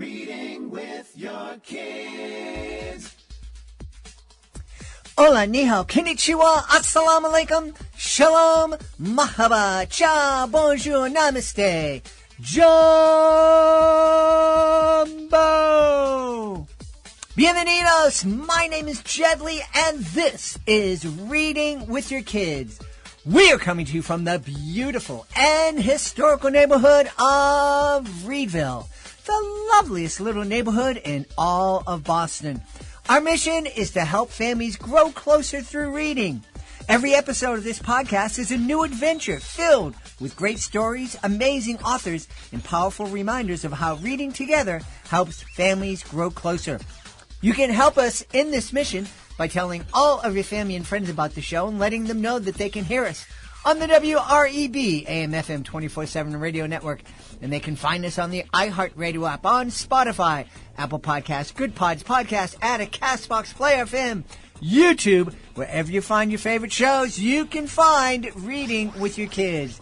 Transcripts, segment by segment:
Reading with your kids. Hola, ni hao, konnichiwa, assalamu alaikum, shalom, mahaba, cha, bonjour, namaste, jumbo. Bienvenidos, my name is Jed Lee, and this is Reading with Your Kids. We are coming to you from the beautiful and historical neighborhood of Reedville, the loveliest little neighborhood in all of Boston. Our mission is to help families grow closer through reading. Every episode of this podcast is a new adventure filled with great stories, amazing authors, and powerful reminders of how reading together helps families grow closer. You can help us in this mission by telling all of your family and friends about the show and letting them know that they can hear us on the WREB AM/FM 24/7 radio network. And they can find us on the iHeartRadio app, on Spotify, Apple Podcasts, Good Pods, Podcast Addict, CastBox, Play FM, YouTube. Wherever you find your favorite shows, you can find Reading with Your Kids.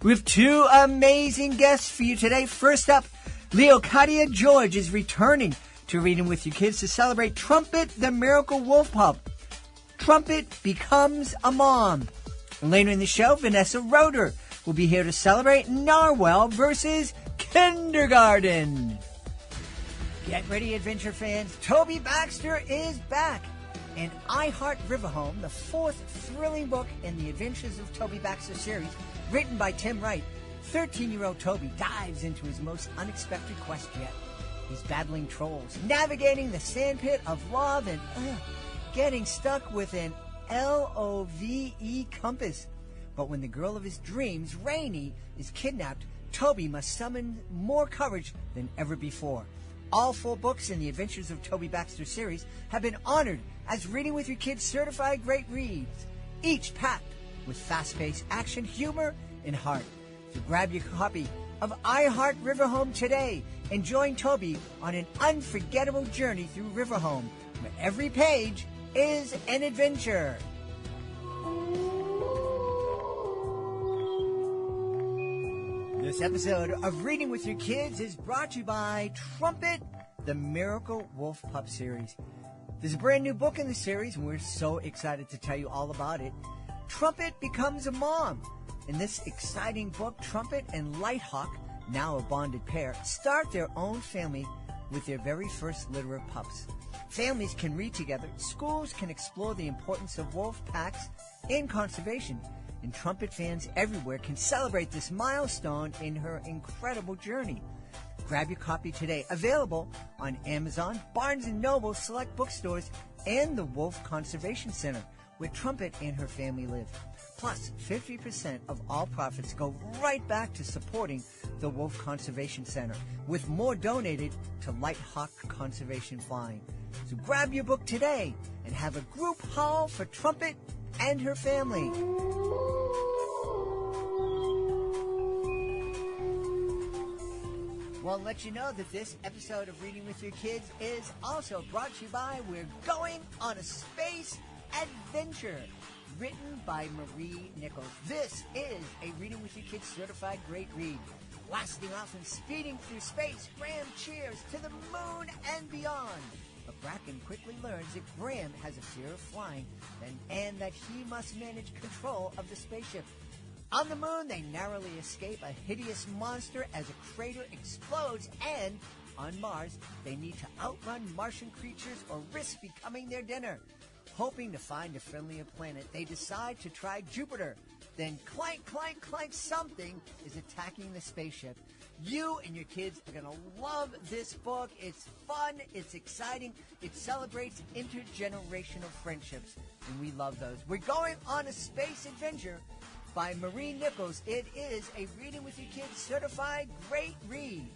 We have two amazing guests for you today. First up, Leokadia George is returning to Reading with Your Kids to celebrate Trumpet the Miracle Wolf Pup. Trumpet Becomes a Mom. And later in the show, Vanessa Roeder will be here to celebrate Narwhal versus Kindergarten. Get ready, adventure fans. Toby Baxter is back. In I Heart River Home, the fourth thrilling book in the Adventures of Toby Baxter series, written by Tim Wright, 13-year-old Toby dives into his most unexpected quest yet. He's battling trolls, navigating the sandpit of love, and getting stuck with an LOVE compass. But when the girl of his dreams, Rainey, is kidnapped, Toby must summon more courage than ever before. All 4 books in the Adventures of Toby Baxter series have been honored as Reading with Your Kids certified great reads, each packed with fast-paced action, humor, and heart. So grab your copy of I Heart River Home today and join Toby on an unforgettable journey through River Home, where every page is an adventure. This episode of Reading with Your Kids is brought to you by Trumpet the Miracle Wolf Pup series. There's a brand new book in the series, and we're so excited to tell you all about it. Trumpet Becomes a Mom. In this exciting book, Trumpet and Lighthawk, now a bonded pair, start their own family with their very first litter of pups. Families can read together, schools can explore the importance of wolf packs and conservation, and Trumpet fans everywhere can celebrate this milestone in her incredible journey. Grab your copy today. Available on Amazon, Barnes & Noble, select bookstores, and the Wolf Conservation Center, where Trumpet and her family live. Plus, 50% of all profits go right back to supporting the Wolf Conservation Center, with more donated to Lighthawk Conservation Flying. So grab your book today and have a group haul for Trumpet and her family. Well, I'll let you know that this episode of Reading with Your Kids is also brought to you by We're Going on a Space Adventure, written by Marie Nichols. This is a Reading with Your Kids certified great read. Blasting off and speeding through space, Graham cheers to the moon and beyond. But Bracken quickly learns that Graham has a fear of flying and that he must manage control of the spaceship. On the moon, they narrowly escape a hideous monster as a crater explodes, and on Mars, they need to outrun Martian creatures or risk becoming their dinner. Hoping to find a friendlier planet, they decide to try Jupiter. Then clank, clank, clank, something is attacking the spaceship. You and your kids are going to love this book. It's fun. It's exciting. It celebrates intergenerational friendships, and we love those. We're Going on a Space Adventure by Marie Nichols. It is a Reading with Your Kids certified great read.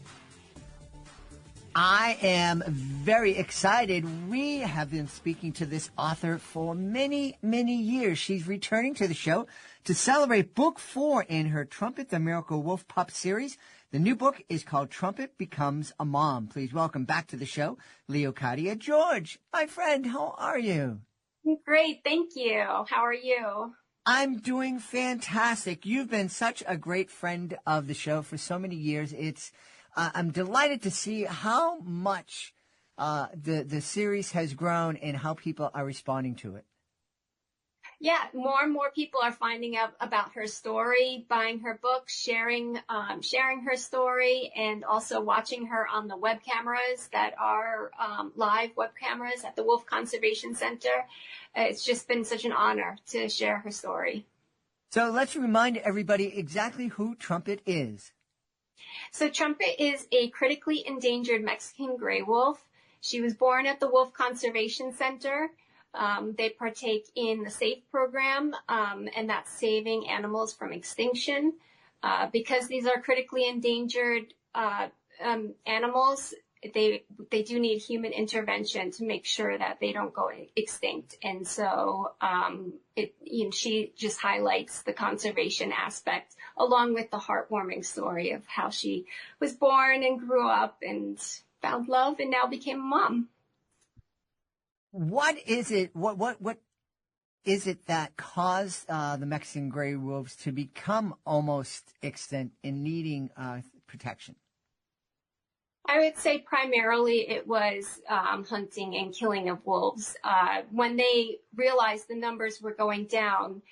I am very excited. We have been speaking to this author for many, many years. She's returning to the show to celebrate book 4 in her Trumpet the Miracle Wolf Pup series. The new book is called Trumpet Becomes a Mom. Please welcome back to the show, Leokadia George. My friend, how are you? Great, thank you. How are you? I'm doing fantastic. You've been such a great friend of the show for so many years. It's I'm delighted to see how much the series has grown and how people are responding to it. Yeah, more and more people are finding out about her story, buying her book, sharing her story, and also watching her on the web cameras that are live web cameras at the Wolf Conservation Center. It's just been such an honor to share her story. So let's remind everybody exactly who Trumpet is. So Trumpet is a critically endangered Mexican gray wolf. She was born at the Wolf Conservation Center. They partake in the SAFE program, and that's saving animals from extinction. Because these are critically endangered animals, they do need human intervention to make sure that they don't go extinct. And so she just highlights the conservation aspect, along with the heartwarming story of how she was born and grew up and found love and now became a mom. What is it? What is it that caused the Mexican gray wolves to become almost extinct and needing protection? I would say primarily it was hunting and killing of wolves. When they realized the numbers were going down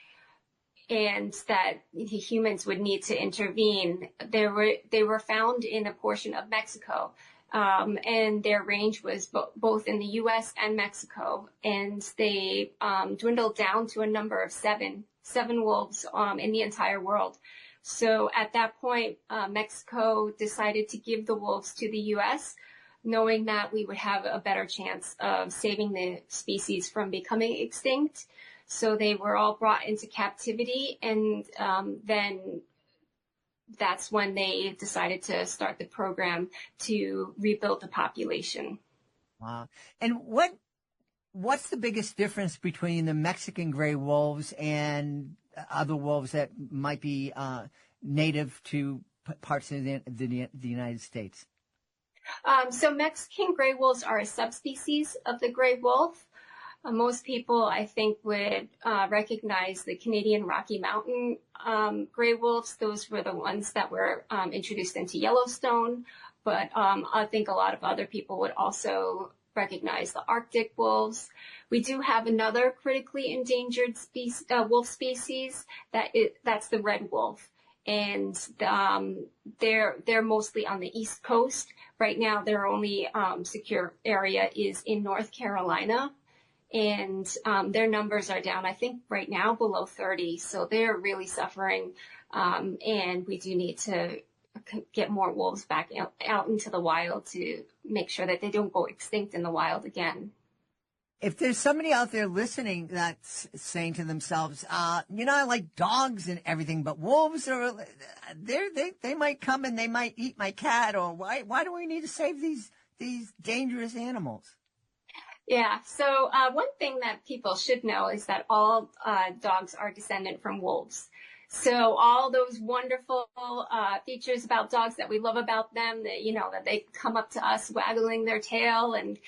and that humans would need to intervene, they were found in a portion of Mexico. And their range was both in the U.S. and Mexico, and they dwindled down to a number of seven wolves in the entire world. So at that point, Mexico decided to give the wolves to the U.S., knowing that we would have a better chance of saving the species from becoming extinct. So they were all brought into captivity, and then that's when they decided to start the program to rebuild the population. Wow. And what's the biggest difference between the Mexican gray wolves and other wolves that might be native to parts of the United States? So Mexican gray wolves are a subspecies of the gray wolf. Most people, I think, would recognize the Canadian Rocky Mountain gray wolves. Those were the ones that were introduced into Yellowstone. But I think a lot of other people would also recognize the Arctic wolves. We do have another critically endangered wolf species that's the red wolf. And they're mostly on the East Coast. Right now, their only secure area is in North Carolina. And their numbers are down, I think, right now below 30. So they're really suffering. And we do need to get more wolves back out into the wild to make sure that they don't go extinct in the wild again. If there's somebody out there listening that's saying to themselves, I like dogs and everything, but wolves they might come and they might eat my cat, or why do we need to save these dangerous animals? Yeah. So one thing that people should know is that all dogs are descendant from wolves. So all those wonderful features about dogs that we love about them, that they come up to us waggling their tail and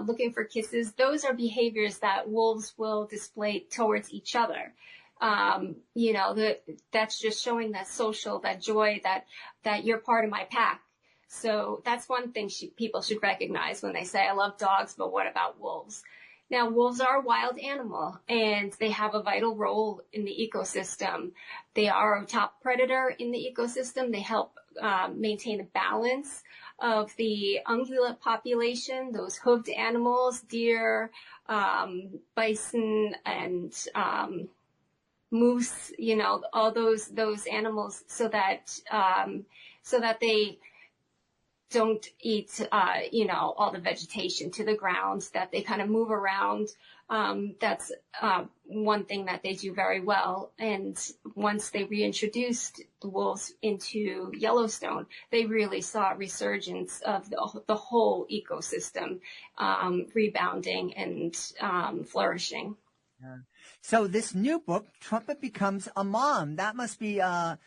looking for kisses, those are behaviors that wolves will display towards each other. That's just showing that social, that joy, that you're part of my pack. So that's one thing people should recognize when they say, I love dogs, but what about wolves? Now, wolves are a wild animal, and they have a vital role in the ecosystem. They are a top predator in the ecosystem. They help maintain a balance of the ungulate population, those hoofed animals, deer, bison, and moose, all those animals, so that they don't eat, all the vegetation to the ground, that they kind of move around. That's one thing that they do very well. And once they reintroduced the wolves into Yellowstone, they really saw a resurgence of the whole ecosystem rebounding and flourishing. Yeah. So this new book, Trumpet Becomes a Mom, that must be a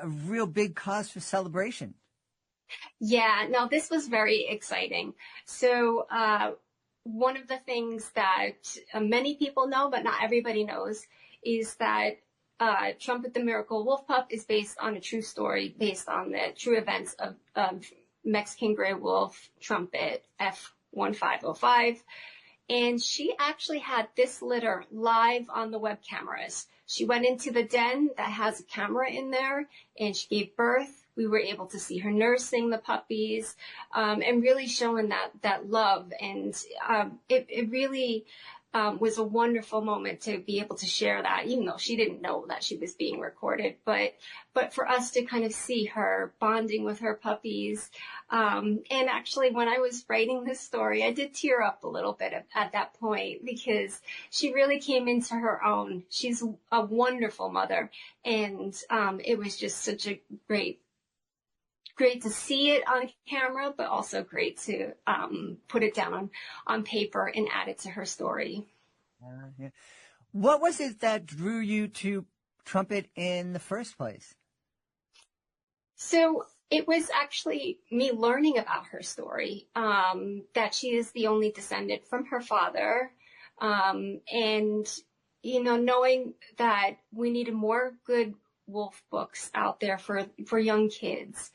real big cause for celebration. Yeah, no, this was very exciting. So one of the things that many people know, but not everybody knows, is that Trumpet the Miracle Wolf Pup is based on a true story, based on the true events of Mexican gray wolf Trumpet F1505. And she actually had this litter live on the web cameras. She went into the den that has a camera in there, and she gave birth. We were able to see her nursing the puppies, and really showing that love. And it really was a wonderful moment to be able to share that, even though she didn't know that she was being recorded. But for us to kind of see her bonding with her puppies. And actually, when I was writing this story, I did tear up a little bit at that point, because she really came into her own. She's a wonderful mother. And it was just such a great to see it on camera, but also great to put it down on paper and add it to her story. Yeah. What was it that drew you to Trumpet in the first place? So it was actually me learning about her story, that she is the only descendant from her father, and, knowing that we needed more good wolf books out there for young kids.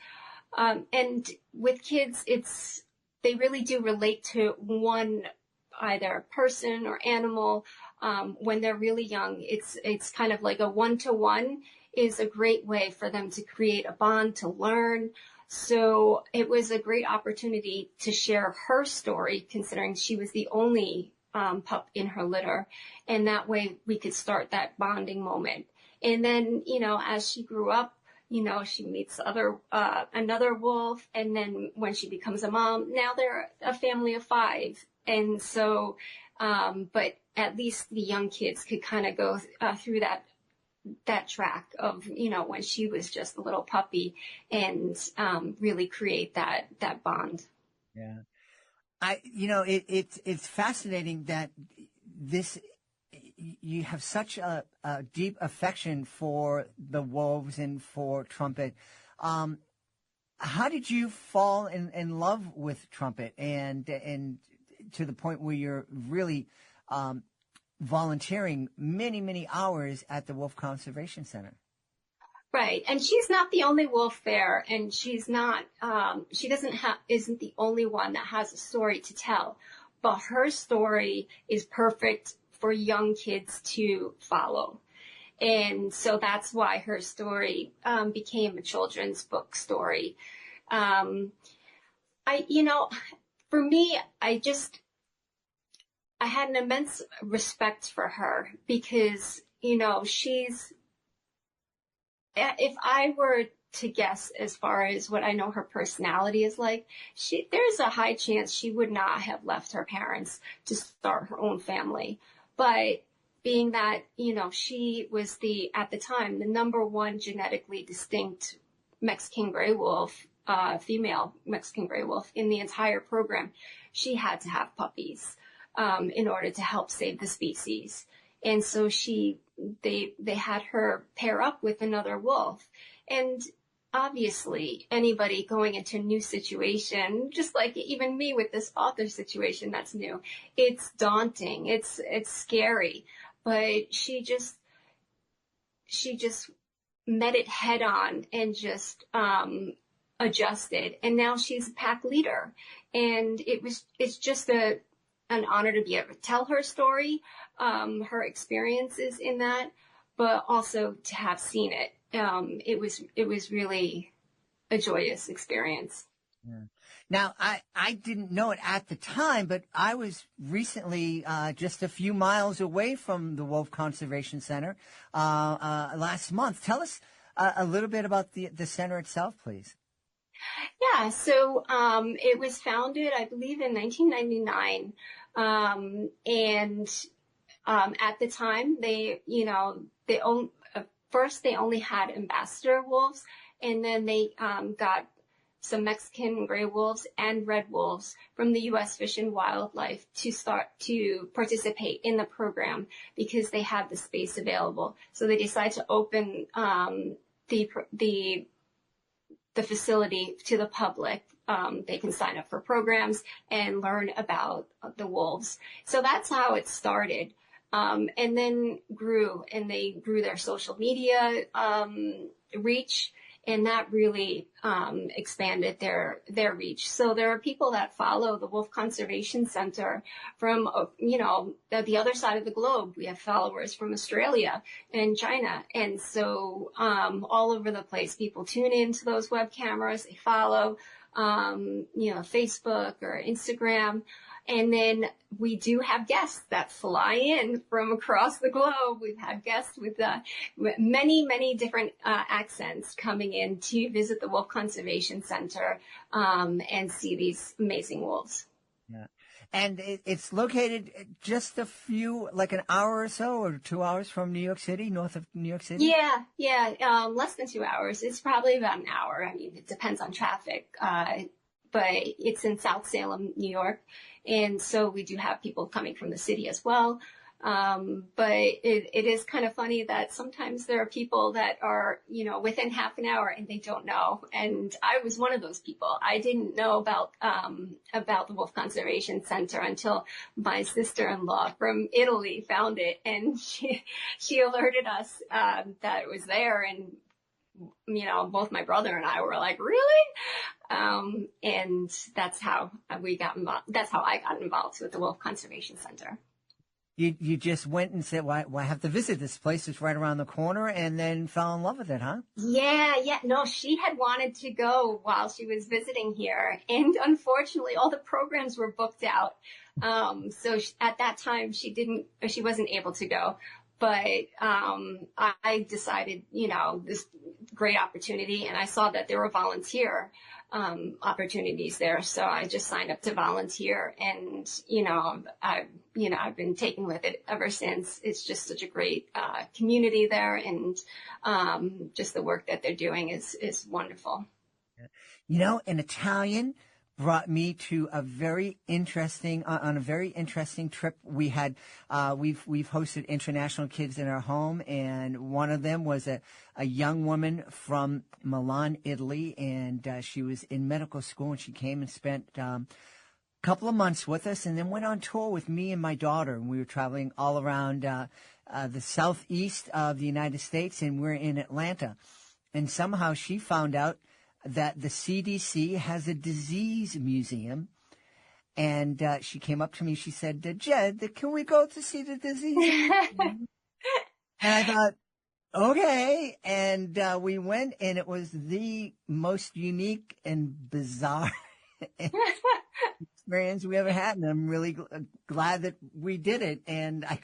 And with kids, they really do relate to one, either person or animal. When they're really young, it's kind of like a one-to-one is a great way for them to create a bond, to learn. So it was a great opportunity to share her story, considering she was the only pup in her litter. And that way we could start that bonding moment. And then, as she grew up, she meets another wolf. And then when she becomes a mom, now they're a family of 5. And so, but at least the young kids could kind of go through that track of, when she was just a little puppy, and really create that bond. Yeah. It's fascinating that you have such a deep affection for the wolves and for Trumpet. How did you fall in love with Trumpet and to the point where you're really volunteering many, many hours at the Wolf Conservation Center? Right. And she's not the only wolf there, and she's not, isn't the only one that has a story to tell, but her story is perfect for young kids to follow. And so that's why her story became a children's book story. For me, I had an immense respect for her, because, if I were to guess as far as what I know her personality is like, there's a high chance she would not have left her parents to start her own family. But being that, she was at the time, the number one genetically distinct Mexican gray wolf, female Mexican gray wolf in the entire program, she had to have puppies in order to help save the species. And so they had her pair up with another wolf. And obviously, anybody going into a new situation, just like even me with this author situation that's new, it's daunting. It's scary. But she just met it head on and just adjusted. And now she's a pack leader. And it's just an honor to be able to tell her story, her experiences in that, but also to have seen it. It was really a joyous experience. Yeah. Now, I didn't know it at the time, but I was recently just a few miles away from the Wolf Conservation Center last month. Tell us a little bit about the center itself, please. Yeah, so it was founded, I believe, in 1999, and at the time first they only had ambassador wolves, and then they got some Mexican gray wolves and red wolves from the U.S. Fish and Wildlife to start to participate in the program because they had the space available. So they decided to open the facility to the public. They can sign up for programs and learn about the wolves. So that's how it started. and then they grew their social media reach, and that really expanded their reach. So there are people that follow the Wolf Conservation Center from the other side of the globe. We have followers from Australia and China, and so all over the place, people tune into those web cameras. They follow Facebook or Instagram. And then we do have guests that fly in from across the globe. We've had guests with many, many different accents coming in to visit the Wolf Conservation Center and see these amazing wolves. Yeah. And it's located just like an hour or so, or 2 hours from New York City, north of New York City? Yeah. Less than 2 hours. It's probably about an hour. I mean, it depends on traffic. But it's in South Salem, New York. And so we do have people coming from the city as well. But it is kind of funny that sometimes there are people that are, within half an hour and they don't know. And I was one of those people. I didn't know about the Wolf Conservation Center until my sister-in-law from Italy found it. And she alerted us that it was there. And both my brother and I were like, really? And that's how we got involved. That's how I got involved with the Wolf Conservation Center. You just went and said, well, I have to visit this place. It's right around the corner, and then fell in love with it, huh? Yeah. No, she had wanted to go while she was visiting here. And unfortunately, all the programs were booked out. So at that time, she wasn't able to go. But I decided, this great opportunity, and I saw that there were volunteer opportunities there, so I just signed up to volunteer, and I've been taken with it ever since. It's just such a great community there, and just the work that they're doing is wonderful. An Italian brought me to on a very interesting trip. We had, we've hosted international kids in our home, and one of them was a young woman from Milan, Italy, and she was in medical school, and she came and spent a couple of months with us, and then went on tour with me and my daughter, and we were traveling all around the southeast of the United States, and we're in Atlanta, and somehow she found out that the CDC has a disease museum. And she came up to me. She said, Jed, can we go to see the disease museum? And I thought, okay. And we went, and it was the most unique and bizarre experience we ever had. And I'm really glad that we did it. And I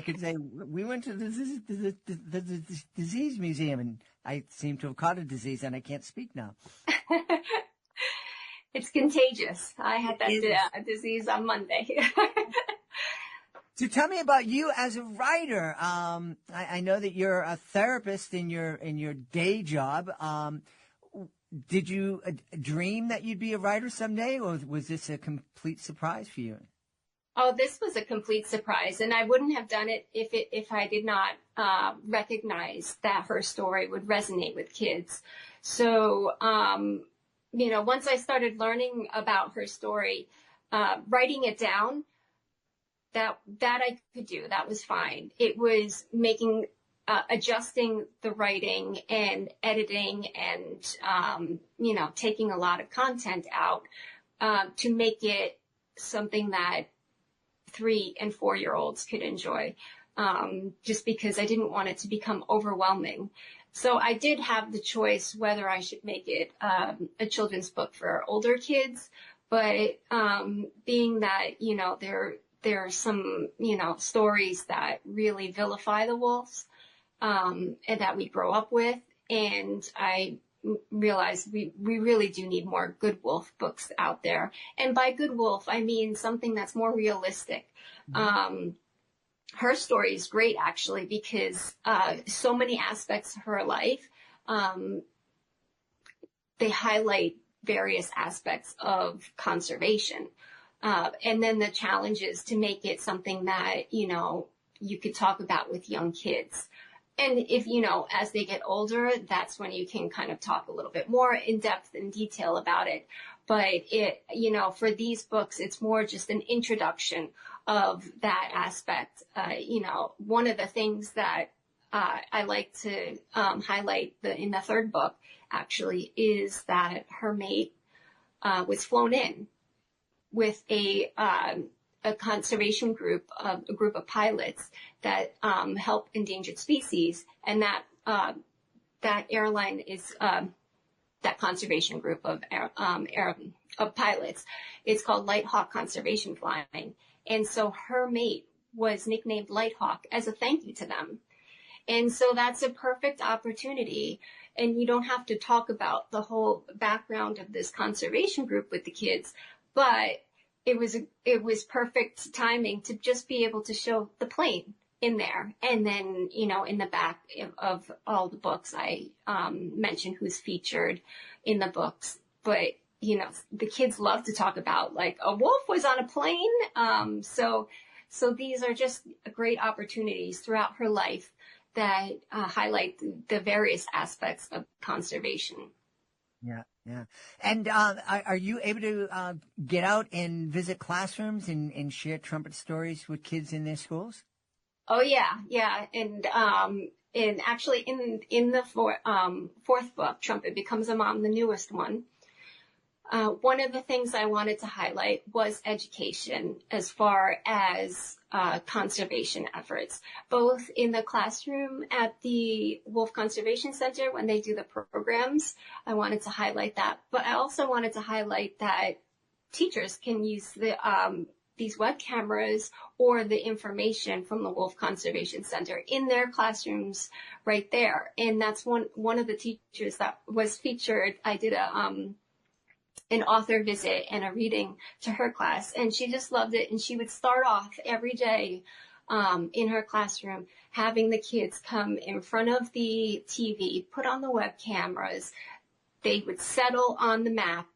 could say we went to the disease museum, and I seem to have caught a disease, and I can't speak now. It's contagious. I had that disease on Monday. So tell me about you as a writer. I know that you're a therapist in your day job. Did you dream that you'd be a writer someday, or was this a complete surprise for you? Oh, this was a complete surprise, and I wouldn't have done it if I did not recognize that her story would resonate with kids. So, once I started learning about her story, writing it down, that I could do. That was fine. It was adjusting the writing and editing and, taking a lot of content out to make it something that 3 and 4-year-olds could enjoy, just because I didn't want it to become overwhelming. So I did have the choice whether I should make it a children's book for older kids, but being that, there are some, stories that really vilify the wolves and that we grow up with, and I realize we really do need more good wolf books out there. And by good wolf, I mean something that's more realistic. Mm-hmm. Her story is great, actually, because so many aspects of her life, they highlight various aspects of conservation. And then the challenges to make it something that, you could talk about with young kids. And if, as they get older, that's when you can kind of talk a little bit more in depth and detail about it. But for these books, it's more just an introduction of that aspect. One of the things that I like to highlight in the third book actually is that her mate was flown in with a conservation group, a group of pilots that help endangered species, and that airline is that conservation group of pilots. It's called Light Hawk Conservation Flying, and so her mate was nicknamed Light Hawk as a thank you to them. And so that's a perfect opportunity. And you don't have to talk about the whole background of this conservation group with the kids, but it was perfect timing to just be able to show the plane in there. And then, in the back of all the books, I mention who's featured in the books. But, the kids love to talk about, like, a wolf was on a plane. So these are just great opportunities throughout her life that highlight the various aspects of conservation. Yeah, yeah. And are you able to get out and visit classrooms and share trumpet stories with kids in their schools? Oh yeah. And actually in the fourth book, Trumpet Becomes a Mom, the newest one, one of the things I wanted to highlight was education as far as conservation efforts, both in the classroom at the Wolf Conservation Center when they do the programs. I wanted to highlight that, but I also wanted to highlight that teachers can use these web cameras or the information from the Wolf Conservation Center in their classrooms right there. And that's one of the teachers that was featured. I did an author visit and a reading to her class, and she just loved it. And she would start off every day in her classroom having the kids come in front of the TV, put on the web cameras. They would settle on the map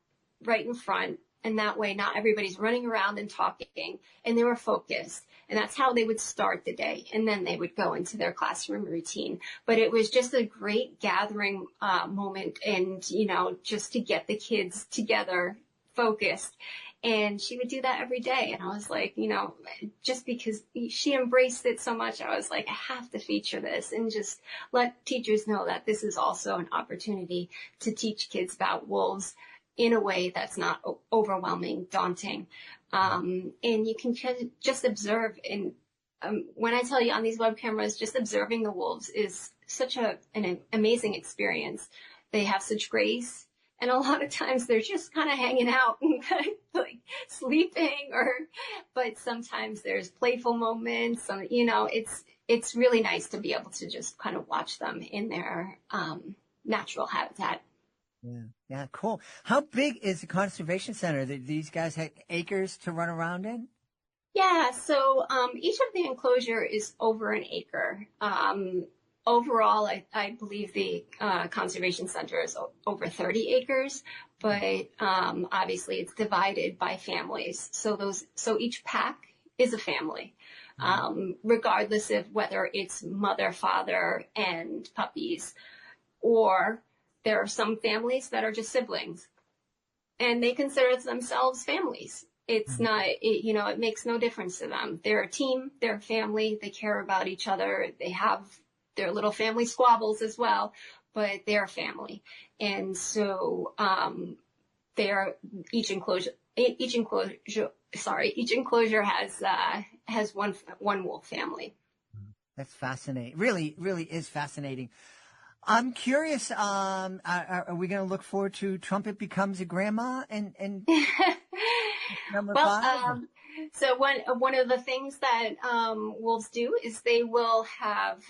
right in front, and that way not everybody's running around and talking, and they were focused. And that's how they would start the day, and then they would go into their classroom routine. But it was just a great gathering moment, and just to get the kids together, focused. And she would do that every day, and I was like, just because she embraced it so much, I was like, I have to feature this and just let teachers know that this is also an opportunity to teach kids about wolves in a way that's not overwhelming, daunting. And you can just observe. And when I tell you on these web cameras, just observing the wolves is such an amazing experience. They have such grace. And a lot of times they're just kind of hanging out and kind of like sleeping, but sometimes there's playful moments. It's really nice to be able to just kind of watch them in their natural habitat. Yeah, cool. How big is the conservation center? These guys have acres to run around in? Yeah, so each of the enclosure is over an acre. Overall, I believe the conservation center is over 30 acres, but obviously it's divided by families. So each pack is a family, regardless of whether it's mother, father, and puppies, or there are some families that are just siblings, and they consider themselves families. It's not, it makes no difference to them. They're a team, they're a family, they care about each other, they have their little family squabbles as well, but they're a family. And so each enclosure has one wolf family. That's fascinating. Really, really is fascinating. I'm curious, are we going to look forward to Trumpet Becomes a Grandma and number 5? So one of the things that wolves do is they will have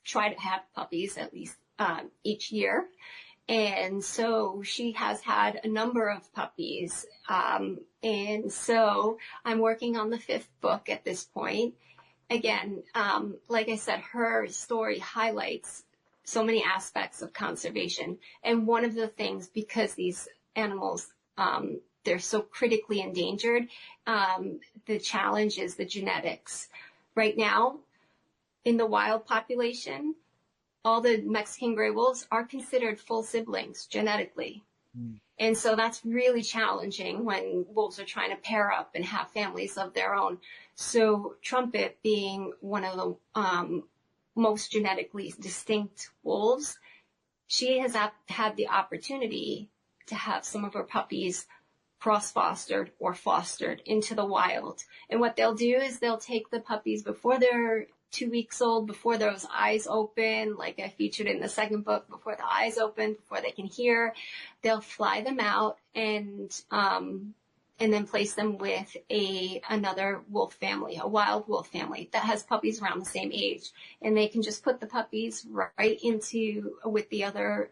try to have puppies at least each year. And so she has had a number of puppies. And so I'm working on the 5th book at this point. Again, like I said, her story highlights so many aspects of conservation. And one of the things, because these animals, they're so critically endangered, the challenge is the genetics. Right now, in the wild population, all the Mexican gray wolves are considered full siblings genetically. And so that's really challenging when wolves are trying to pair up and have families of their own. So Trumpet, being one of the most genetically distinct wolves, she has had the opportunity to have some of her puppies cross-fostered or fostered into the wild. And what they'll do is they'll take the puppies before they're 2 weeks old, before those eyes open, like I featured in the second book, before the eyes open, before they can hear, they'll fly them out and then place them with another wolf family, a wild wolf family that has puppies around the same age. And they can just put the puppies right into with the other,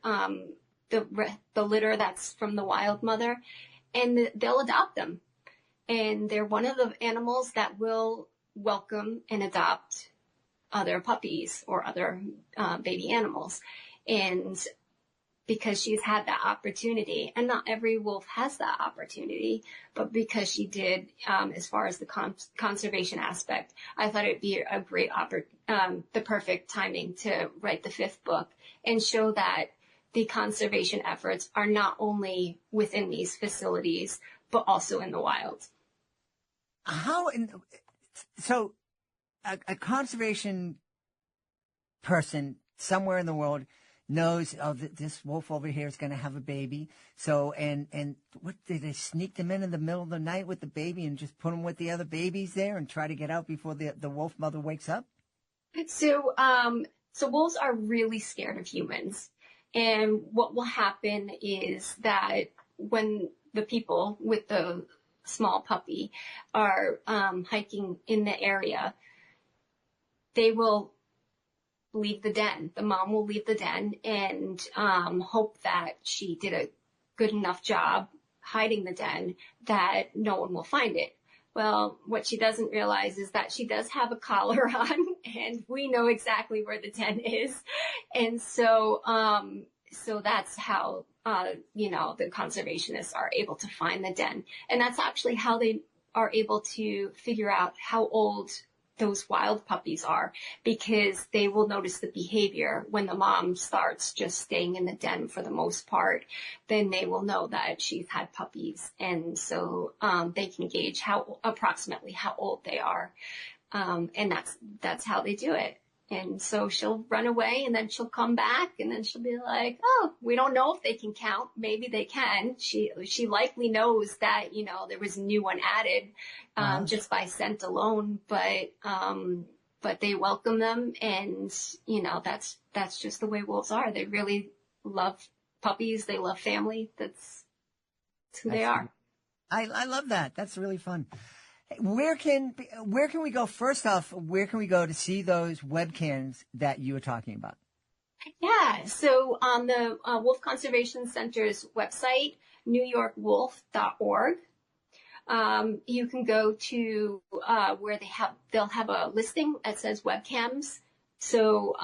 the litter that's from the wild mother, and they'll adopt them. And they're one of the animals that will welcome and adopt other puppies or other baby animals. And because she's had that opportunity, and not every wolf has that opportunity, but because she did, as far as the conservation aspect, I thought it'd be a great the perfect timing to write the 5th book and show that the conservation efforts are not only within these facilities, but also in the wild. So a conservation person somewhere in the world knows, oh, this wolf over here is going to have a baby. So, and what, did they sneak them in the middle of the night with the baby and just put them with the other babies there and try to get out before the wolf mother wakes up? So wolves are really scared of humans. And what will happen is that when the people with the small puppy are hiking in the area, they will leave the den. The mom will leave the den and hope that she did a good enough job hiding the den that no one will find it. Well, what she doesn't realize is that she does have a collar on, and we know exactly where the den is. And so that's how, the conservationists are able to find the den. And that's actually how they are able to figure out how old those wild puppies are, because they will notice the behavior when the mom starts just staying in the den for the most part. Then they will know that she's had puppies, and so they can gauge approximately how old they are, and that's how they do it. And so she'll run away, and then she'll come back, and then she'll be like, oh, we don't know if they can count. Maybe they can. She likely knows that, there was a new one added, just by scent alone, but they welcome them. And, that's just the way wolves are. They really love puppies. They love family. That's who they are. I love that. That's really fun. Where can we go? First off, where can we go to see those webcams that you were talking about? Yeah, so on the Wolf Conservation Center's website, newyorkwolf.org, you can go to where they'll have a listing that says webcams. So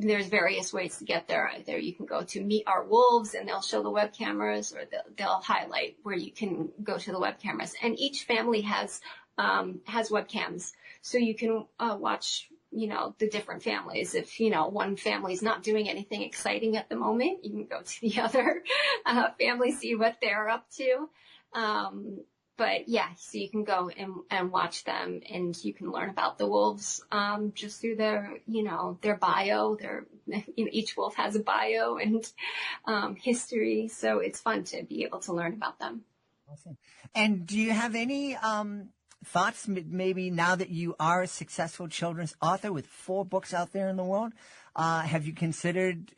there's various ways to get there. Either you can go to Meet Our Wolves, and they'll show the web cameras, or they'll highlight where you can go to the web cameras. And each family has webcams, so you can watch, the different families. If, one family's not doing anything exciting at the moment, you can go to the other family, see what they're up to. But yeah, so you can go and watch them, and you can learn about the wolves, just through their bio. Each wolf has a bio and, history. So it's fun to be able to learn about them. Awesome. And do you have any, thoughts, maybe now that you are a successful children's author with 4 books out there in the world, have you considered,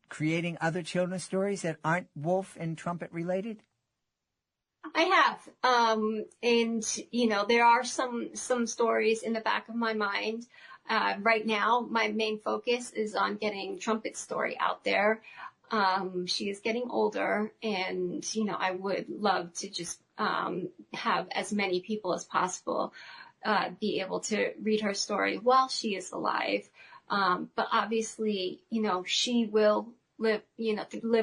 creating other children's stories that aren't wolf and trumpet related? I have, and there are some stories in the back of my mind. Right now, my main focus is on getting Trumpet's story out there. She is getting older, and I would love to just have as many people as possible be able to read her story while she is alive. But obviously, she will live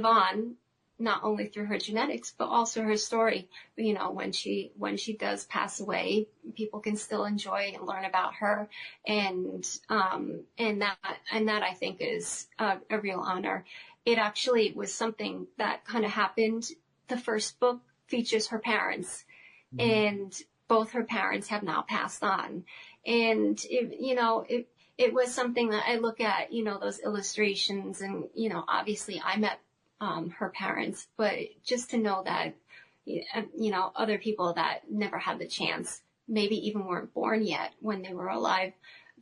on, not only through her genetics, but also her story. When she does pass away, people can still enjoy and learn about her. And that I think is a real honor. it actually was something that kind of happened. The first book features her parents, and both her parents have now passed on. And it was something that I look at, those illustrations, and obviously I met her parents, but just to know that other people that never had the chance, maybe even weren't born yet when they were alive,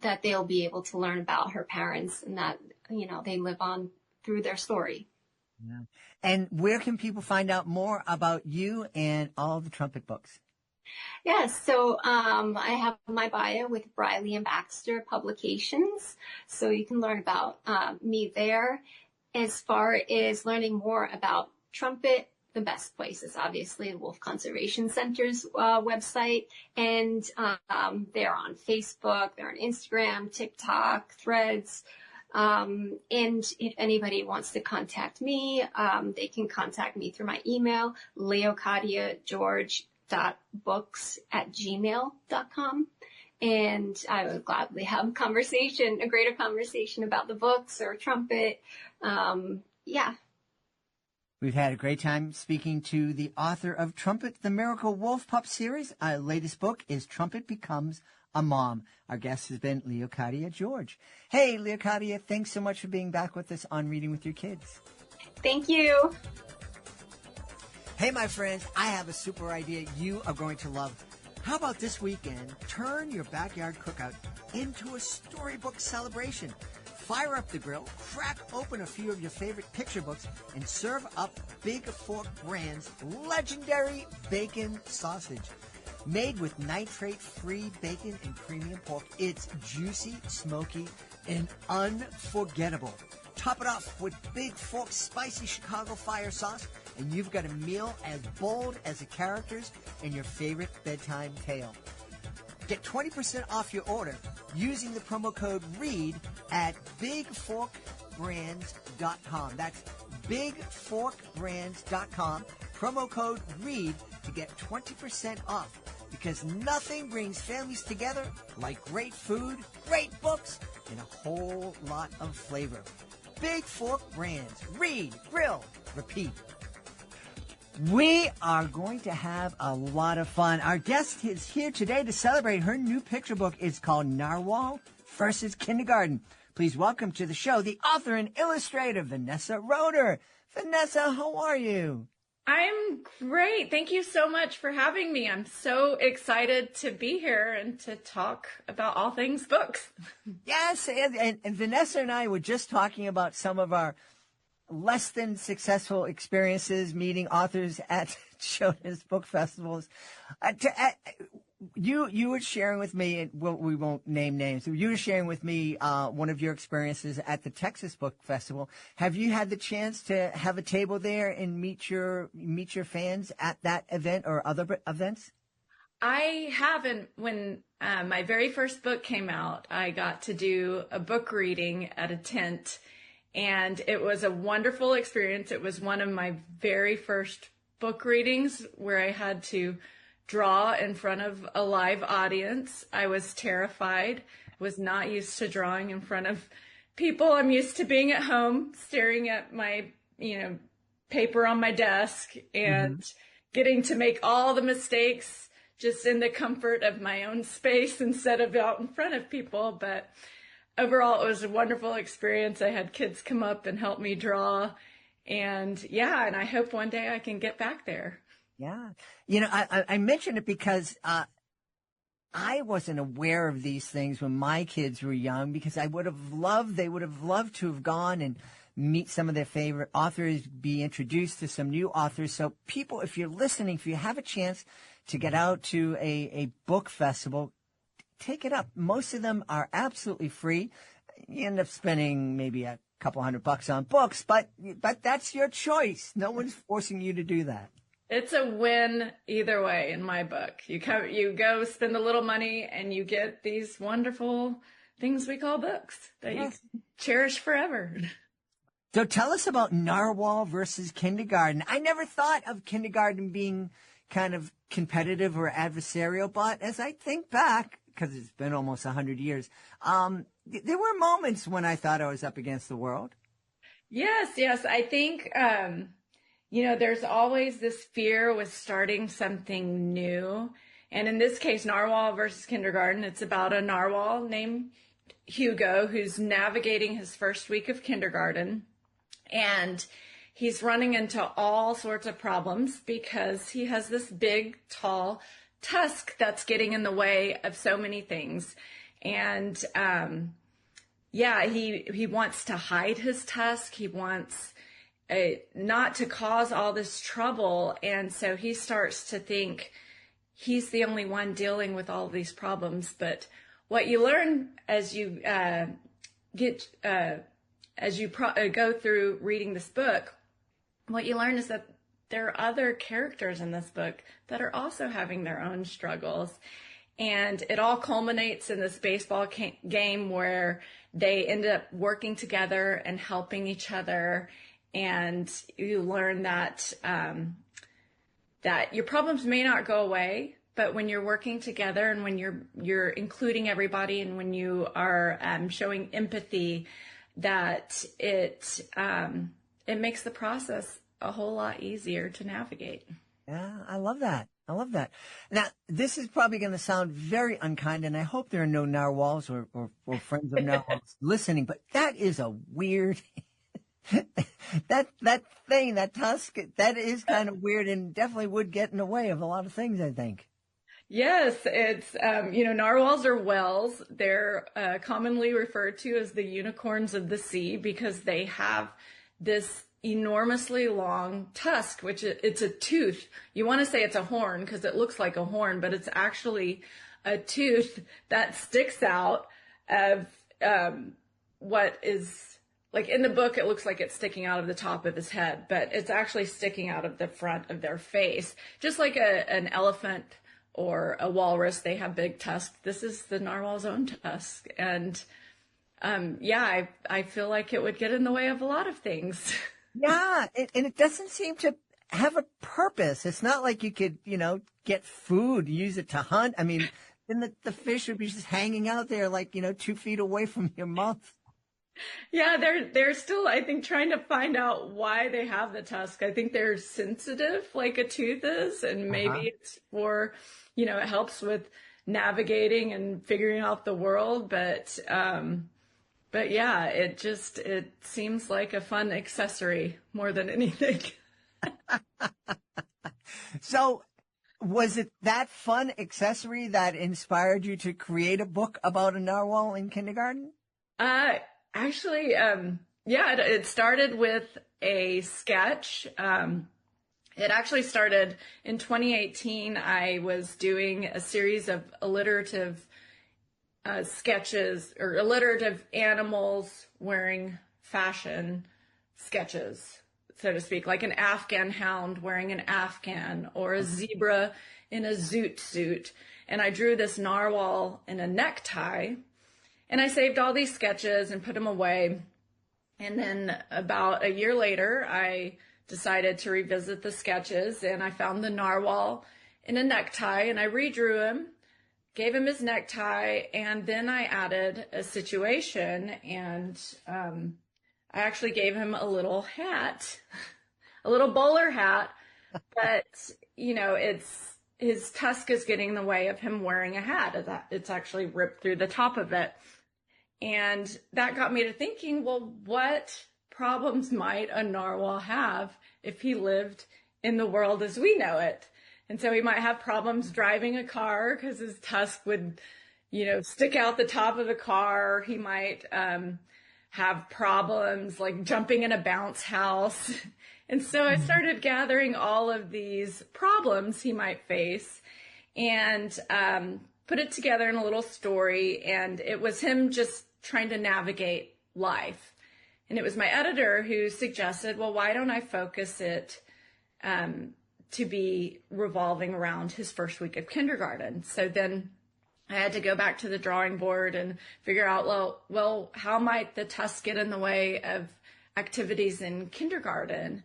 that they'll be able to learn about her parents, and that they live on through their story. Yeah. And where can people find out more about you and all the Trumpet books? Yes, so I have my bio with Briley and Baxter Publications, so you can learn about me there. As far as learning more about Trumpet, the best place is obviously the Wolf Conservation Center's website, and they're on Facebook, they're on Instagram, TikTok, Threads. And if anybody wants to contact me, they can contact me through my email, leokadiageorge.books@gmail.com. And I would gladly have a greater conversation about the books or Trumpet. Yeah. We've had a great time speaking to the author of Trumpet, the Miracle Wolf Pup series. Our latest book is Trumpet Becomes a Mom. Our guest has been Leokadia George. Hey, Leokadia, thanks so much for being back with us on Reading with Your Kids. Thank you. Hey, my friends, I have a super idea you are going to love. How about this weekend, turn your backyard cookout into a storybook celebration? Fire up the grill, crack open a few of your favorite picture books, and serve up Big Fork Brand's legendary bacon sausage. Made with nitrate-free bacon and premium pork, it's juicy, smoky, and unforgettable. Top it off with Big Fork's spicy Chicago fire sauce, and you've got a meal as bold as the characters in your favorite bedtime tale. Get 20% off your order using the promo code READ at bigforkbrands.com. That's bigforkbrands.com. Promo code READ to get 20% off, because nothing brings families together like great food, great books, and a whole lot of flavor. Big Fork Brands. Read, grill, repeat. We are going to have a lot of fun. Our guest is here today to celebrate her new picture book. It's called Narwhal versus Kindergarten. Please welcome to the show the author and illustrator, Vanessa Roeder. Vanessa, how are you? I'm great. Thank you so much for having me. I'm so excited to be here and to talk about all things books. Yes, and Vanessa and I were just talking about some of our less than successful experiences meeting authors at children's book festivals. You were sharing with me, well, we won't name names. You were sharing with me one of your experiences at the Texas Book Festival. Have you had the chance to have a table there and meet your fans at that event or other events? I haven't. When my very first book came out, I got to do a book reading at a tent, and it was a wonderful experience. It was one of my very first book readings where I had to draw in front of a live audience. I was terrified, was not used to drawing in front of people. I'm used to being at home, staring at my, paper on my desk and getting to make all the mistakes just in the comfort of my own space instead of out in front of people. But overall, it was a wonderful experience. I had kids come up and help me draw. And and I hope one day I can get back there. Yeah. I mentioned it because I wasn't aware of these things when my kids were young, because they would have loved to have gone and meet some of their favorite authors, be introduced to some new authors. So people, if you're listening, if you have a chance to get out to a book festival, take it up. Most of them are absolutely free. You end up spending maybe a couple $100 on books, but that's your choice. No one's forcing you to do that. It's a win either way in my book. You go spend a little money and you get these wonderful things we call books that you cherish forever. So tell us about Narwhal versus Kindergarten. I never thought of Kindergarten being kind of competitive or adversarial, but as I think back, because it's been almost 100 years, there were moments when I thought I was up against the world. Yes. I think, there's always this fear with starting something new. And in this case, Narwhal versus kindergarten, it's about a narwhal named Hugo who's navigating his first week of kindergarten. And he's running into all sorts of problems because he has this big, tall tusk that's getting in the way of so many things. And he wants to hide his tusk. He wants not to cause all this trouble. And so he starts to think he's the only one dealing with all of these problems. But what you learn as you go through reading this book, what you learn is that there are other characters in this book that are also having their own struggles. And it all culminates in this baseball game where they end up working together and helping each other. And you learn that that your problems may not go away, but when you're working together and when you're including everybody and when you are showing empathy, that it makes the process a whole lot easier to navigate. Yeah, I love that. Now, this is probably going to sound very unkind, and I hope there are no narwhals or friends of narwhals listening, but that is a weird, that thing, that tusk, that is kind of weird and definitely would get in the way of a lot of things, I think. Yes, it's, narwhals are whales. They're commonly referred to as the unicorns of the sea because they have this enormously long tusk, which it's a tooth. You want to say it's a horn because it looks like a horn, but it's actually a tooth that sticks out of what is, like in the book, it looks like it's sticking out of the top of his head, but it's actually sticking out of the front of their face. Just like an elephant or a walrus, they have big tusks. This is the narwhal's own tusk. And I feel like it would get in the way of a lot of things. Yeah, and it doesn't seem to have a purpose. It's not like you could, get food, use it to hunt. I mean, then the fish would be just hanging out there like, 2 feet away from your mouth. Yeah, they're still, I think, trying to find out why they have the tusk. I think they're sensitive like a tooth is, and maybe it's for, it helps with navigating and figuring out the world. But yeah, it seems like a fun accessory more than anything. So was it that fun accessory that inspired you to create a book about a narwhal in kindergarten? Actually, it started with a sketch. It actually started in 2018. I was doing a series of alliterative sketches or alliterative animals wearing fashion sketches, so to speak, like an Afghan hound wearing an Afghan or a zebra in a zoot suit. And I drew this narwhal in a necktie, and I saved all these sketches and put them away. And then about a year later, I decided to revisit the sketches, and I found the narwhal in a necktie, and I redrew him, gave him his necktie, and then I added a situation, and I actually gave him a little hat, a little bowler hat, but, it's his tusk is getting in the way of him wearing a hat. It's actually ripped through the top of it. And that got me to thinking, well, what problems might a narwhal have if he lived in the world as we know it? And so he might have problems driving a car because his tusk would, stick out the top of the car. He might have problems like jumping in a bounce house. And so I started gathering all of these problems he might face and put it together in a little story. And it was him just trying to navigate life. And it was my editor who suggested, well, why don't I focus it to be revolving around his first week of kindergarten? So then I had to go back to the drawing board and figure out, well, how might the tusk get in the way of activities in kindergarten?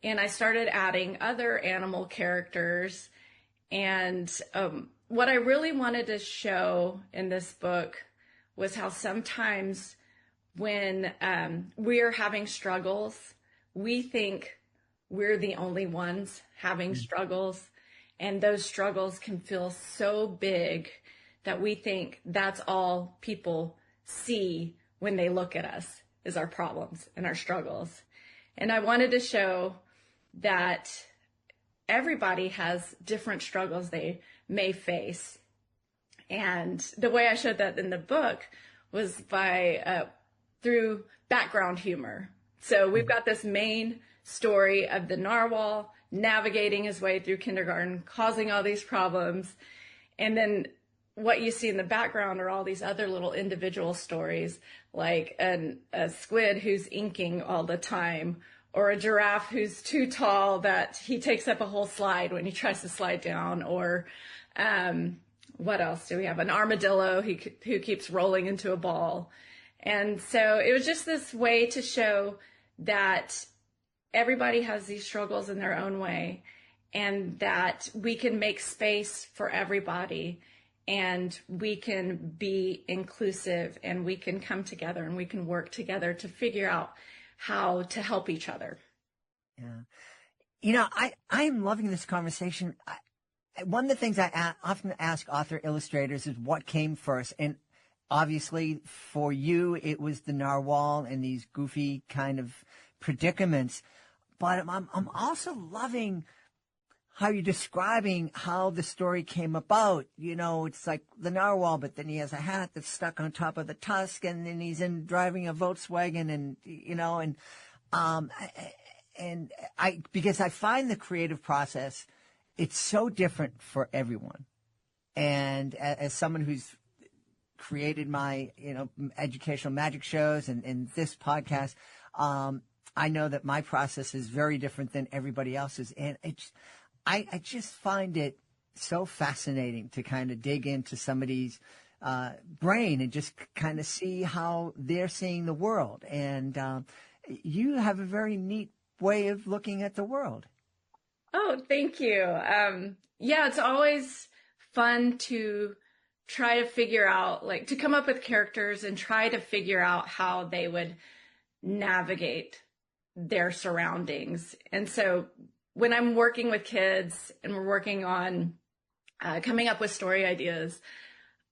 And I started adding other animal characters. And what I really wanted to show in this book was how sometimes when we are having struggles, we think we're the only ones having struggles, and those struggles can feel so big that we think that's all people see when they look at us, is our problems and our struggles. And I wanted to show that everybody has different struggles they may face. And the way I showed that in the book was by through background humor. So we've got this main story of the narwhal navigating his way through kindergarten, causing all these problems. And then what you see in the background are all these other little individual stories, like a squid who's inking all the time, or a giraffe who's too tall that he takes up a whole slide when he tries to slide down, or what else do we have? An armadillo who keeps rolling into a ball. And so it was just this way to show that everybody has these struggles in their own way, and that we can make space for everybody, and we can be inclusive, and we can come together, and we can work together to figure out how to help each other. Yeah. I'm loving this conversation. One of the things I often ask author illustrators is what came first. And obviously for you, it was the narwhal and these goofy kind of predicaments. But I'm also loving how you're describing how the story came about. It's like the narwhal, but then he has a hat that's stuck on top of the tusk, and then he's driving a Volkswagen, and because I find the creative process, it's so different for everyone. And as someone who's created my, educational magic shows and this podcast, I know that my process is very different than everybody else's. And I just find it so fascinating to kind of dig into somebody's brain and just kind of see how they're seeing the world. And you have a very neat way of looking at the world. Oh, thank you. Yeah, it's always fun to try to figure out, to come up with characters and try to figure out how they would navigate their surroundings. And so when I'm working with kids and we're working on coming up with story ideas,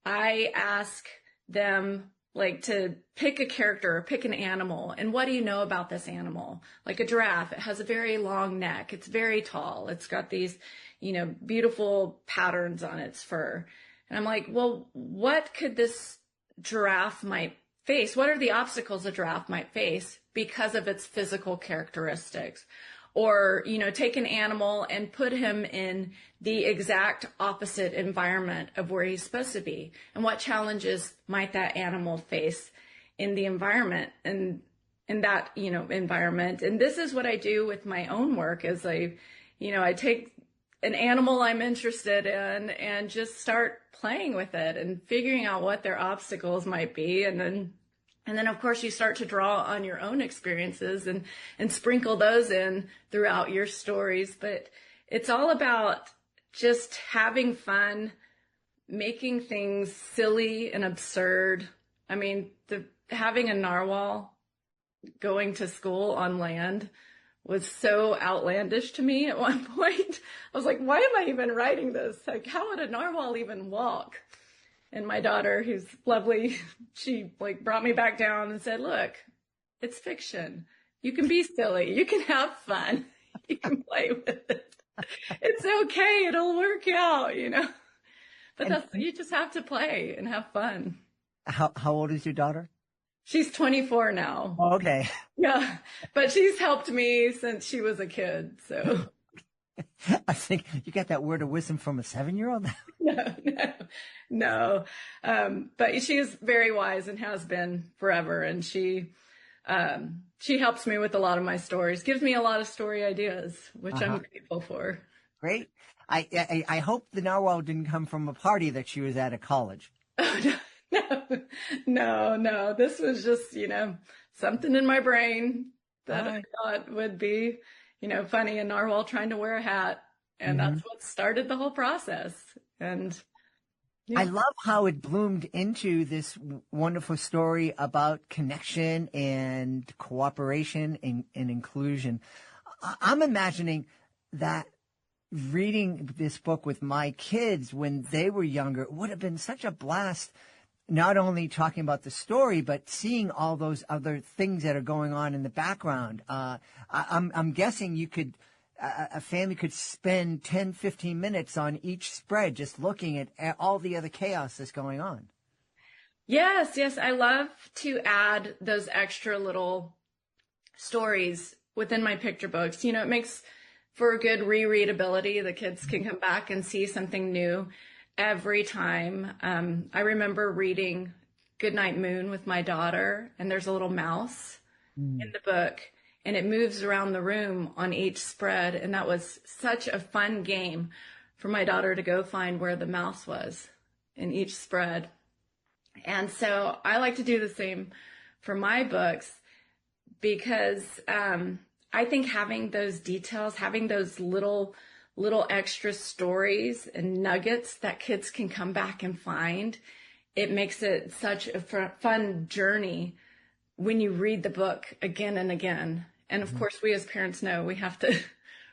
I ask them to pick a character or pick an animal. And what do you know about this animal? Like a giraffe, it has a very long neck. It's very tall. It's got these, beautiful patterns on its fur. And I'm like, well, what could this giraffe might face? What are the obstacles a giraffe might face because of its physical characteristics? Or, take an animal and put him in the exact opposite environment of where he's supposed to be. And what challenges might that animal face in the environment and in that, environment? And this is what I do with my own work is I take an animal I'm interested in and just start playing with it and figuring out what their obstacles might be. And then, of course, you start to draw on your own experiences and sprinkle those in throughout your stories. But it's all about just having fun, making things silly and absurd. I mean, having a narwhal going to school on land was so outlandish to me at one point. I was like, why am I even writing this? Like, how would a narwhal even walk? And my daughter, who's lovely, she brought me back down and said, look, it's fiction. You can be silly. You can have fun. You can play with it. It's okay. It'll work out, But you just have to play and have fun. How old is your daughter? She's 24 now. Oh, okay. Yeah. But she's helped me since she was a kid. So I think you got that word of wisdom from a 7-year-old. No. But she is very wise and has been forever. And she helps me with a lot of my stories, gives me a lot of story ideas, which I'm grateful for. Great. I hope the narwhal didn't come from a party that she was at college. Oh, no. This was just, something in my brain that I thought would be, funny, a narwhal trying to wear a hat. And that's what started the whole process. And I love how it bloomed into this wonderful story about connection and cooperation and inclusion. I'm imagining that reading this book with my kids when they were younger would have been such a blast, not only talking about the story, but seeing all those other things that are going on in the background. I'm guessing you could, a family could spend 10, 15 minutes on each spread just looking at all the other chaos that's going on. Yes, yes. I love to add those extra little stories within my picture books. You know, it makes for good rereadability. The kids can come back and see something new every time. I remember reading Goodnight Moon with my daughter, and there's a little mouse in the book, and it moves around the room on each spread. And that was such a fun game for my daughter to go find where the mouse was in each spread. And so I like to do the same for my books because I think having those details, having those little extra stories and nuggets that kids can come back and find, it makes it such a fun journey when you read the book again and again. And of course, we as parents know we have to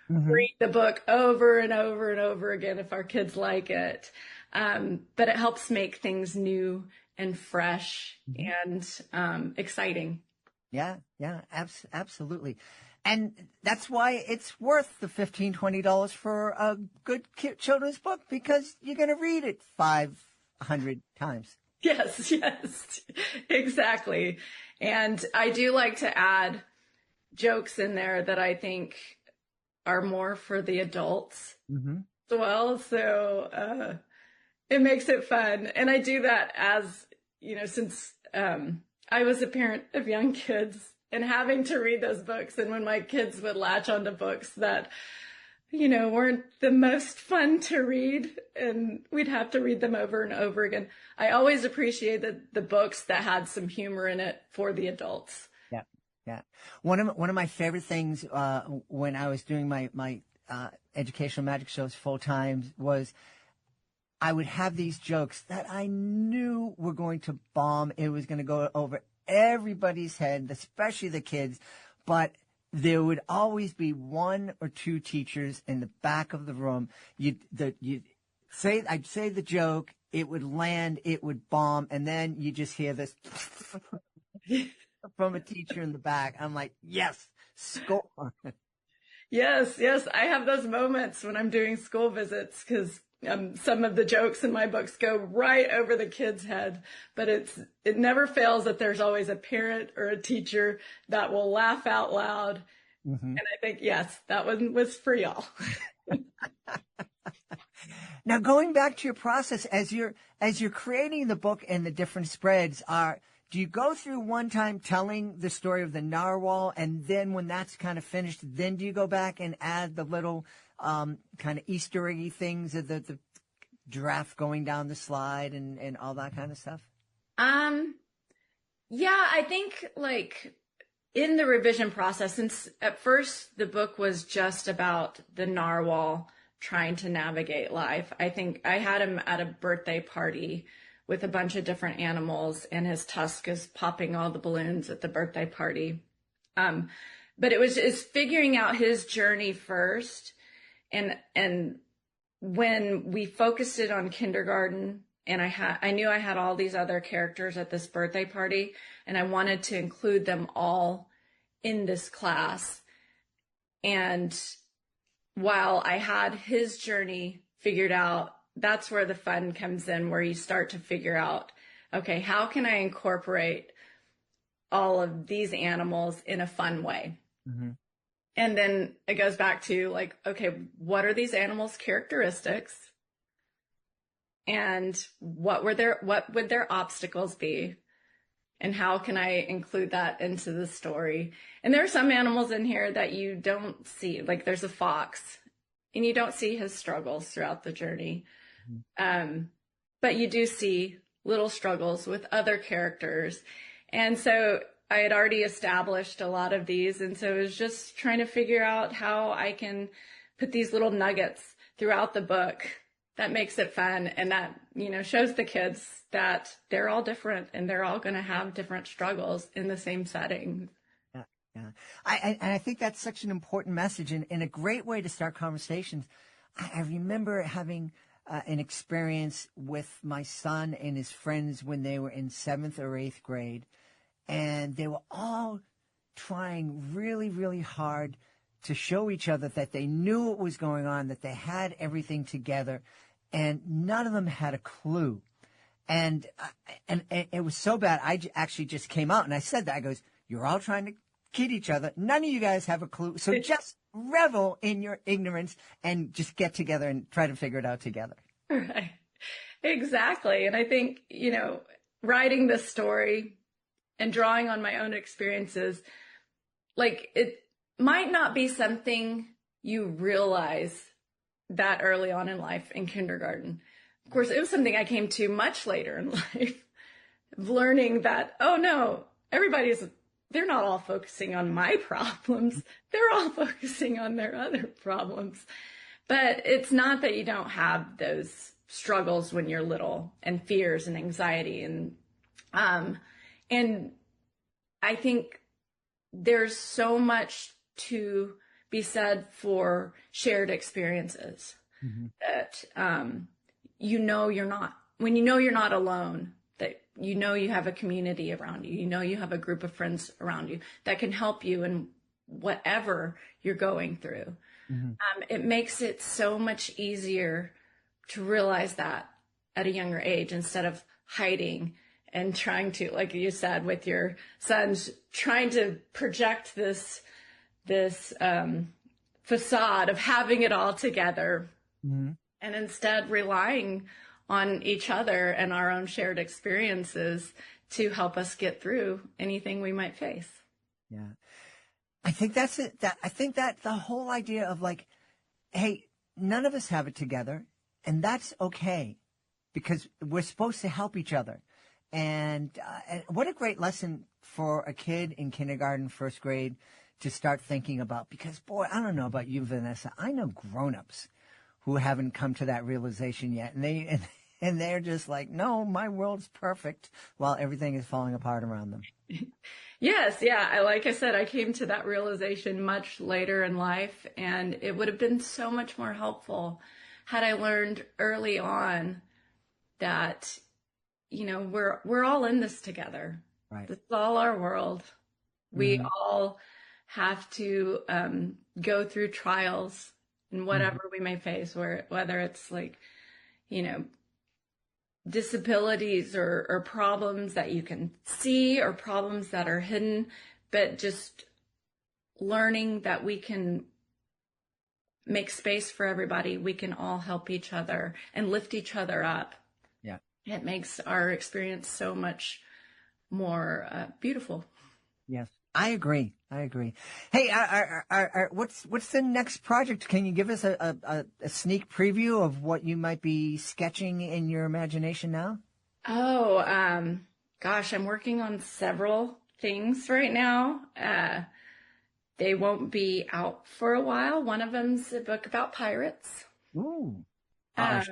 read the book over and over and over again if our kids like it. But it helps make things new and fresh and exciting. Yeah, absolutely. And that's why it's worth the $15, $20 for a good children's book, because you're going to read it 500 times. Yes, exactly. And I do like to add jokes in there that I think are more for the adults as well. So it makes it fun. And I do that as, you know, since I was a parent of young kids and having to read those books. And when my kids would latch onto books that, you know, weren't the most fun to read and we'd have to read them over and over again, I always appreciated the books that had some humor in it for the adults. Yeah. One of my favorite things when I was doing my educational magic shows full time was I would have these jokes that I knew were going to bomb. It was going to go over everybody's head, especially the kids, but there would always be one or two teachers in the back of the room. I'd say the joke, it would land, it would bomb, and then you just hear this from a teacher in the back. I'm like, yes, score. Yes. I have those moments when I'm doing school visits because some of the jokes in my books go right over the kid's head, but it never fails that there's always a parent or a teacher that will laugh out loud. And I think, yes, that one was for y'all. Now, going back to your process, as you're creating the book and the different spreads, do you go through one time telling the story of the narwhal, and then when that's kind of finished, then do you go back and add the little kind of Easter eggy things of the giraffe going down the slide and all that kind of stuff? Yeah, I think like in the revision process, since at first the book was just about the narwhal trying to navigate life, I think I had him at a birthday party with a bunch of different animals, and his tusk is popping all the balloons at the birthday party. But it's figuring out his journey first. And when we focused it on kindergarten, and I knew I had all these other characters at this birthday party, and I wanted to include them all in this class. And while I had his journey figured out, that's where the fun comes in, where you start to figure out, okay, how can I incorporate all of these animals in a fun way? And then it goes back to like, okay, what are these animals' characteristics? And what would their obstacles be? And how can I include that into the story? And there are some animals in here that you don't see, like there's a fox, and you don't see his struggles throughout the journey. But you do see little struggles with other characters. And so I had already established a lot of these. And so it was just trying to figure out how I can put these little nuggets throughout the book that makes it fun. And that, shows the kids that they're all different and they're all going to have different struggles in the same setting. Yeah. Yeah. I think that's such an important message and a great way to start conversations. I remember having an experience with my son and his friends when they were in 7th or 8th grade, and they were all trying really, really hard to show each other that they knew what was going on, that they had everything together, and none of them had a clue. And it was so bad, I actually just came out and I said that. I goes, you're all trying to kid each other. None of you guys have a clue. So just revel in your ignorance and just get together and try to figure it out together. Right. Exactly. And I think, writing this story and drawing on my own experiences, like it might not be something you realize that early on in life in kindergarten. Of course, it was something I came to much later in life, learning that, oh no, they're not all focusing on my problems. They're all focusing on their other problems. But it's not that you don't have those struggles when you're little and fears and anxiety. And I think there's so much to be said for shared experiences that, when you're not alone, that you have a community around you, you have a group of friends around you that can help you in whatever you're going through. It makes it so much easier to realize that at a younger age instead of hiding and trying to, like you said, with your sons, trying to project this facade of having it all together, and instead relying on each other and our own shared experiences to help us get through anything we might face. Yeah. I think that's it. I think that the whole idea of like, hey, none of us have it together, and that's okay because we're supposed to help each other. And what a great lesson for a kid in kindergarten, 1st grade to start thinking about, because boy, I don't know about you, Vanessa. I know grown-ups who haven't come to that realization yet. And they're just like, no, my world's perfect while everything is falling apart around them. Yes. Yeah. Like I said, I came to that realization much later in life, and it would have been so much more helpful had I learned early on that, we're all in this together. Right. This is all our world. We all have to go through trials and whatever we may face, whether it's like, disabilities or problems that you can see or problems that are hidden, but just learning that we can make space for everybody. We can all help each other and lift each other up. Yeah. It makes our experience so much more beautiful. Yes. I agree. Hey, what's the next project? Can you give us a sneak preview of what you might be sketching in your imagination now? Oh, gosh, I'm working on several things right now. They won't be out for a while. One of them's a book about pirates. Ooh. Yeah,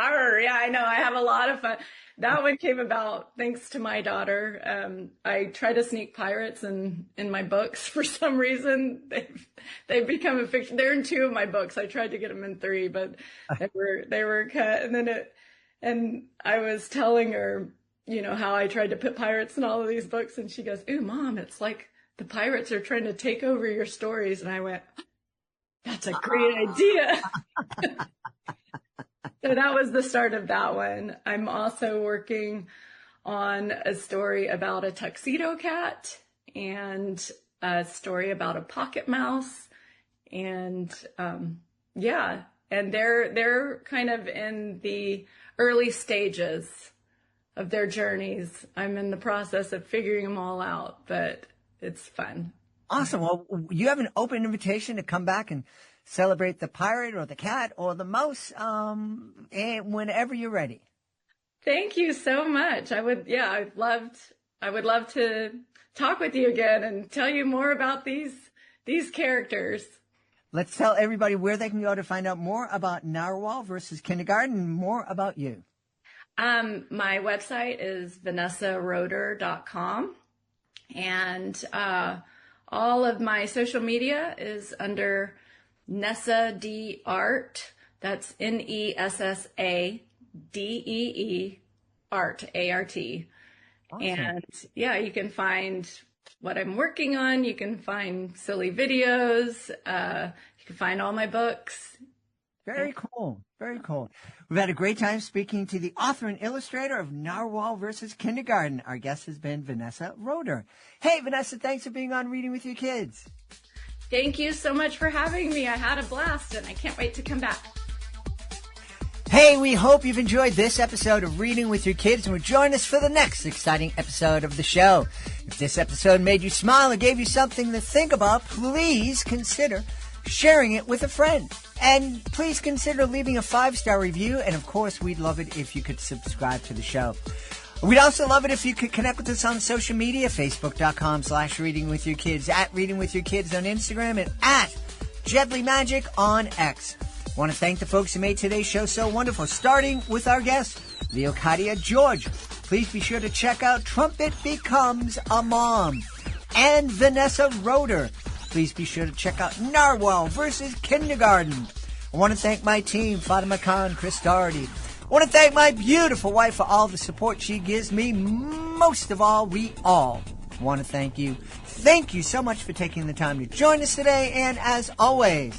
I know. I have a lot of fun. That one came about thanks to my daughter. I try to sneak pirates in my books for some reason. They've become a fiction. They're in 2 of my books. I tried to get them in 3, but they were cut. And I was telling her, how I tried to put pirates in all of these books, and she goes, "Ooh, Mom, it's like the pirates are trying to take over your stories." And I went, "That's a great idea." So that was the start of that one. I'm also working on a story about a tuxedo cat and a story about a pocket mouse. And and they're kind of in the early stages of their journeys. I'm in the process of figuring them all out, but it's fun. Awesome. Well, you have an open invitation to come back and celebrate the pirate or the cat or the mouse whenever you're ready. Thank you so much. I would love to talk with you again and tell you more about these characters. let's tell everybody where they can go to find out more about Narwhal versus kindergarten and more about you. My website is vanessaroeder.com, and all of my social media is under Nessa D Art. That's NESSADEE Art, ART. Awesome. And yeah, you can find what I'm working on. You can find silly videos. You can find all my books. Very cool. Very cool. We've had a great time speaking to the author and illustrator of Narwhal versus Kindergarten. Our guest has been Vanessa Roeder. Hey, Vanessa, thanks for being on Reading with Your Kids. Thank you so much for having me. I had a blast, and I can't wait to come back. Hey, we hope you've enjoyed this episode of Reading with Your Kids and will join us for the next exciting episode of the show. If this episode made you smile or gave you something to think about, please consider sharing it with a friend. And please consider leaving a 5-star review. And of course, we'd love it if you could subscribe to the show. We'd also love it if you could connect with us on social media, facebook.com/readingwithyourkids, at Reading With Your Kids on Instagram, and at Jedley Magic on X. I want to thank the folks who made today's show so wonderful, starting with our guest, Leokadia George. Please be sure to check out Trumpet Becomes a Mom. And Vanessa Roeder. Please be sure to check out Narwhal versus Kindergarten. I want to thank my team, Fatima Khan, Chris Doherty. I want to thank my beautiful wife for all the support she gives me. Most of all, we all want to thank you. Thank you so much for taking the time to join us today. And as always,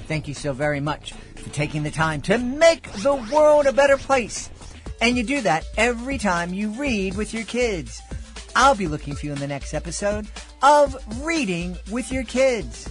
thank you so very much for taking the time to make the world a better place. And you do that every time you read with your kids. I'll be looking for you in the next episode of Reading with Your Kids.